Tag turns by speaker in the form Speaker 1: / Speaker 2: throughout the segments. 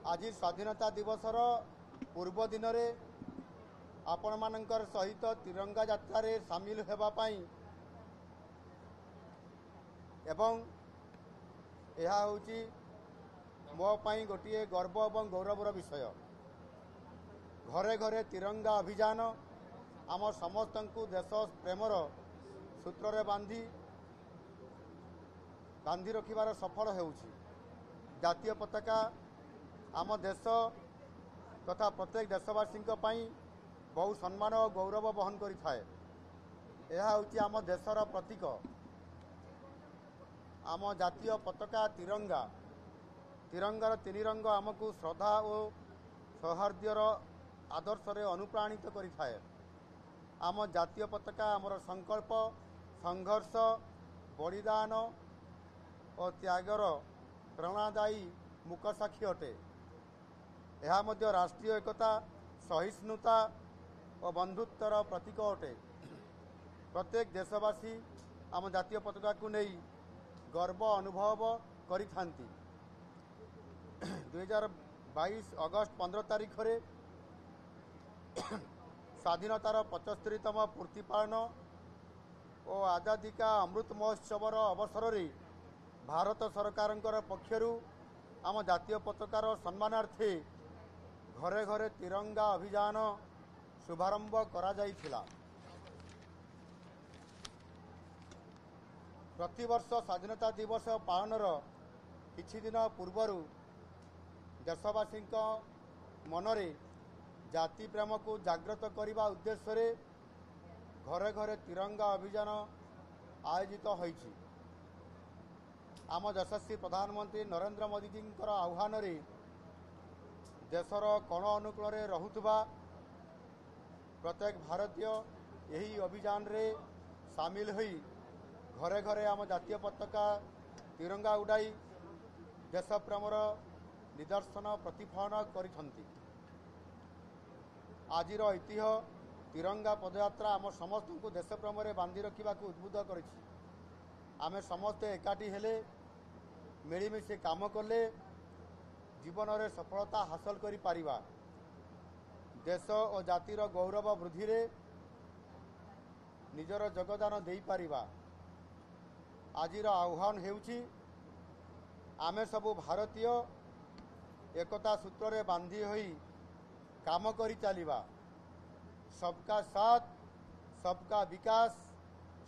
Speaker 1: आज स्वाधीनता दिवसर पूर्व दिन में आपण मानकर सहित तिरंगा यात्रा रे सामिल हेबा पाई एवं यह होची मो पाई गोटे गर्व और गौरवर विषय। घरे घरे तिरंगा अभियान आम समस्त को देश प्रेमर सूत्र रे बांधी रखिबार सफल होउछि। जातीय पताका आम देश तथा प्रत्येक देशवासी बहु सम्मान और गौरव बहन करिथाए। यह होउछि आम देशर प्रतीक। आम जातीय पताका तिरंगा तिरंगार तीन रंग आमको श्रद्धा और सौहार्द्यर आदर्श रे अनुप्राणित करिथाए। आम जातीय पताका आमर संकल्प संघर्ष बलिदान और त्यागर प्रेरणादायी मुक साक्षी अटे। यह मध्य राष्ट्रीय एकता सहिष्णुता और बंधुत्वर प्रतीक अटे। प्रत्येक देशवासी आम जातीय पताका को नहीं गर्व अनुभव करिथांती। 2022 अगस्त 15 तारीख रे स्वाधीनतार 75तम पूर्ति पालन और आजादी का अमृत महोत्सवर अवसर रे भारत सरकार पक्षरु आम जातीय पताकार सम्मानार्थे घरे घरे तिरंगा अभियान शुभारंभ करा जाइथिला। प्रतिवर्ष स्वाधीनता दिवस पालनर किछि दिन पूर्वरु देशवासी मनरे जाति प्रेम को जागृत करने उद्देश्य रे घरे घरे तिरंगा अभियान आयोजित होइछि। आम यशस्वी प्रधानमंत्री नरेंद्र मोदी जी आह्वान रे देशर कोण अनुकूल रे रहुथबा प्रत्येक भारतीय यही अभियान रे सामिल होई घरे घरे आम जातीय पताका तिरंगा उड़ाई देश प्रेमर निदर्शन प्रतिफलन करिथंती। आजिर ऐतिह्य तिरंगा पदयात्रा आम समस्त को देश प्रेम रे बांधी रखा उद्बुद्ध करिछि। आमे समस्ते एकाठी हेले मिलिमिशि काम कले जीवन रे सफलता हासिल करि पारिबा। देश और जातिर गौरव वृद्धि रे निजर योगदान देई पारिबा। आजिर आह्वान हेउछि आमे सबु भारतीय एकता सूत्र रे बांधी होई काम करी चलिबा। सबका साथ सबका विकास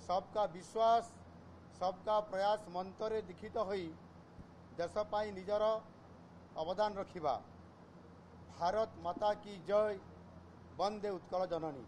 Speaker 1: सबका विश्वास सबका प्रयास मंत्र दीक्षित होई देश पाई निजर अवदान रखिबा। भारत माता की जय। वंदे उत्कल जननी।